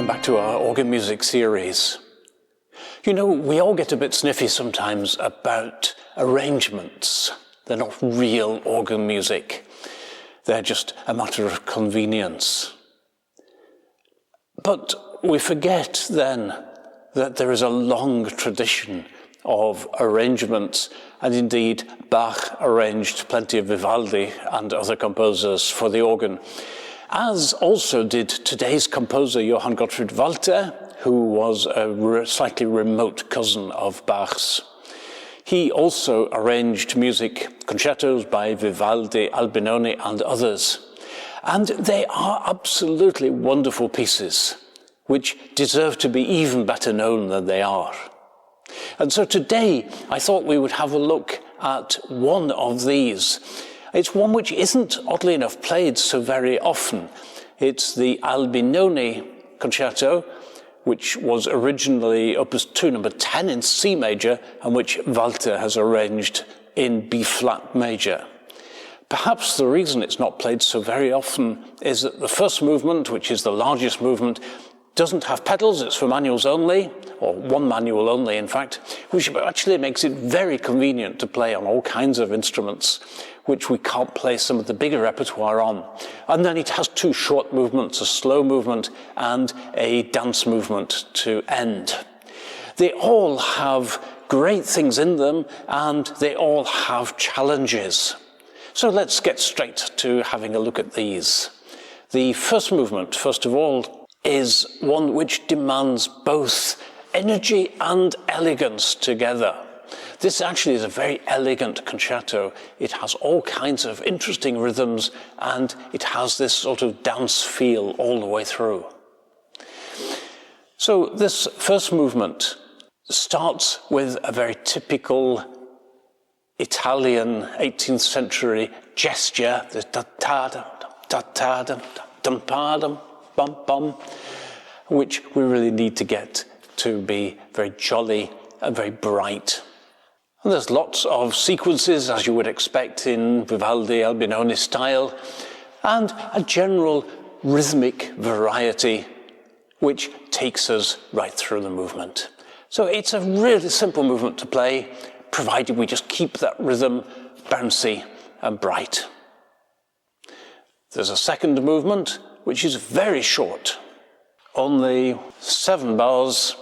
back to our organ music series. You know, we all get a bit sniffy sometimes about arrangements. They're not real organ music. They're just a matter of convenience. But we forget then that there is a long tradition of arrangements, and indeed Bach arranged plenty of Vivaldi and other composers for the organ, as also did today's composer Johann Gottfried Walther, who was a slightly remote cousin of Bach's. He also arranged music concertos by Vivaldi, Albinoni and others. And they are absolutely wonderful pieces, which deserve to be even better known than they are. And so today I thought we would have a look at one of these. It's one which isn't, oddly enough, played so very often. It's the Albinoni Concerto, which was originally Opus 2 number 10 in C major, and which Walther has arranged in B flat major. Perhaps the reason it's not played so very often is that the first movement, which is the largest movement, doesn't have pedals, it's for manuals only, or one manual only in fact, which actually makes it very convenient to play on all kinds of instruments, which we can't play some of the bigger repertoire on. And then it has two short movements, a slow movement and a dance movement to end. They all have great things in them, and they all have challenges. So let's get straight to having a look at these. The first movement, first of all, is one which demands both energy and elegance together. This actually is a very elegant concerto. It has all kinds of interesting rhythms, and it has this sort of dance feel all the way through. So this first movement starts with a very typical Italian 18th century gesture, the da-da-da-da-da-da-dum-pa-dum, bum-bum, which we really need to get to be very jolly and very bright. And there's lots of sequences, as you would expect in Vivaldi, Albinoni style, and a general rhythmic variety which takes us right through the movement. So it's a really simple movement to play, provided we just keep that rhythm bouncy and bright. There's a second movement, which is very short, only 7 bars,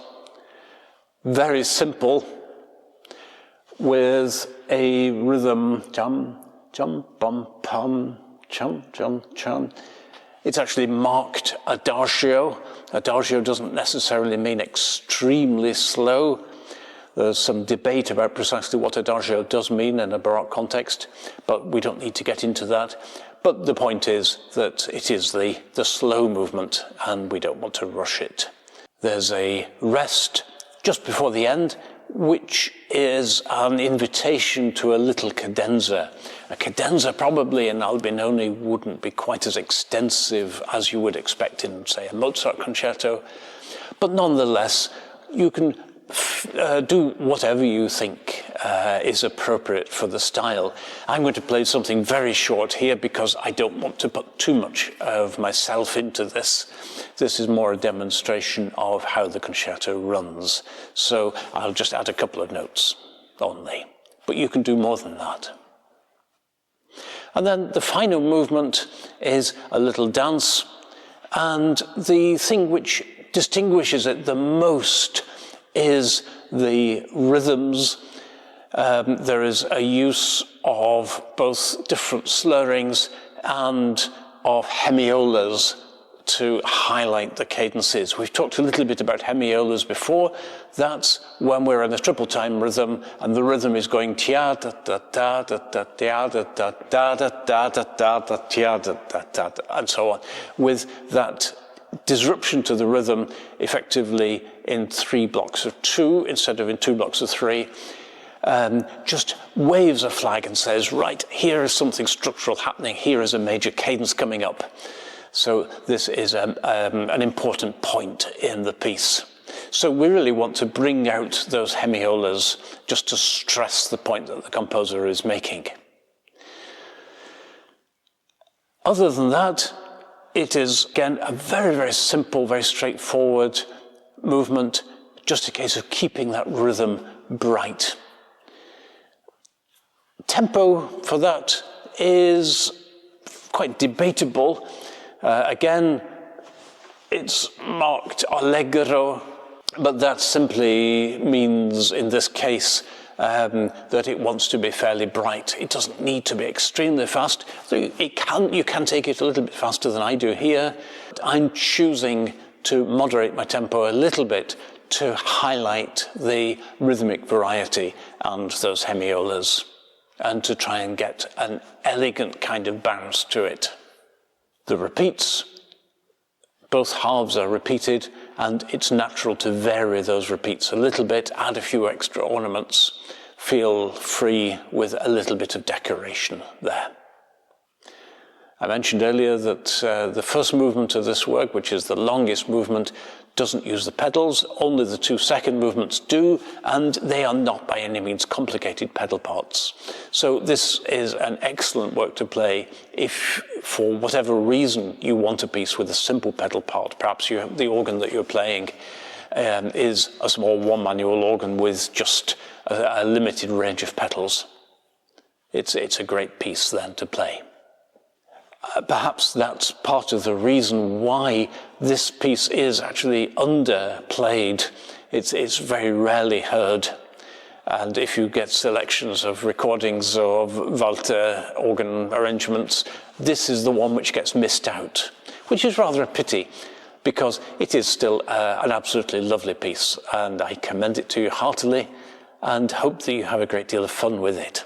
very simple, with a rhythm, chum, chum, bum, pum, chum, chum, chum. It's actually marked adagio. Adagio doesn't necessarily mean extremely slow. There's some debate about precisely what adagio does mean in a Baroque context, but we don't need to get into that. But the point is that it is the slow movement, and we don't want to rush it. There's a rest just before the end, which is an invitation to a little cadenza. A cadenza probably in Albinoni wouldn't be quite as extensive as you would expect in, say, a Mozart concerto, but nonetheless, you can do whatever you think is appropriate for the style. I'm going to play something very short here because I don't want to put too much of myself into this. This is more a demonstration of how the concerto runs. So I'll just add a couple of notes only, but you can do more than that. And then the final movement is a little dance, and the thing which distinguishes it the most is the rhythms. There is a use of both different slurrings and of hemiolas to highlight the cadences. We've talked a little bit about hemiolas before. That's when we're in a triple time rhythm and the rhythm is going tia da da da da da da da da da da da da da da tia da da da and so on, with that disruption to the rhythm effectively in 3 blocks of 2 instead of in 2 blocks of 3, just waves a flag and says, right, here is something structural happening, here is a major cadence coming up. So this is an important point in the piece. So we really want to bring out those hemiolas just to stress the point that the composer is making. Other than that, it is, again, a very, very simple, very straightforward movement, just a case of keeping that rhythm bright. Tempo for that is quite debatable. Again, it's marked allegro, but that simply means, in this case, that it wants to be fairly bright. It doesn't need to be extremely fast. So you can take it a little bit faster than I do here. I'm choosing to moderate my tempo a little bit to highlight the rhythmic variety and those hemiolas, and to try and get an elegant kind of bounce to it. The repeats, both halves are repeated, and it's natural to vary those repeats a little bit, add a few extra ornaments, feel free with a little bit of decoration there. I mentioned earlier that the first movement of this work, which is the longest movement, doesn't use the pedals. Only the 2 second movements do, and they are not by any means complicated pedal parts. So this is an excellent work to play if, for whatever reason, you want a piece with a simple pedal part. Perhaps the organ that you're playing is a small one-manual organ with just a limited range of pedals. It's a great piece then to play. Perhaps that's part of the reason why this piece is actually underplayed. It's very rarely heard. And if you get selections of recordings of Walther organ arrangements, this is the one which gets missed out, which is rather a pity, because it is still an absolutely lovely piece, and I commend it to you heartily and hope that you have a great deal of fun with it.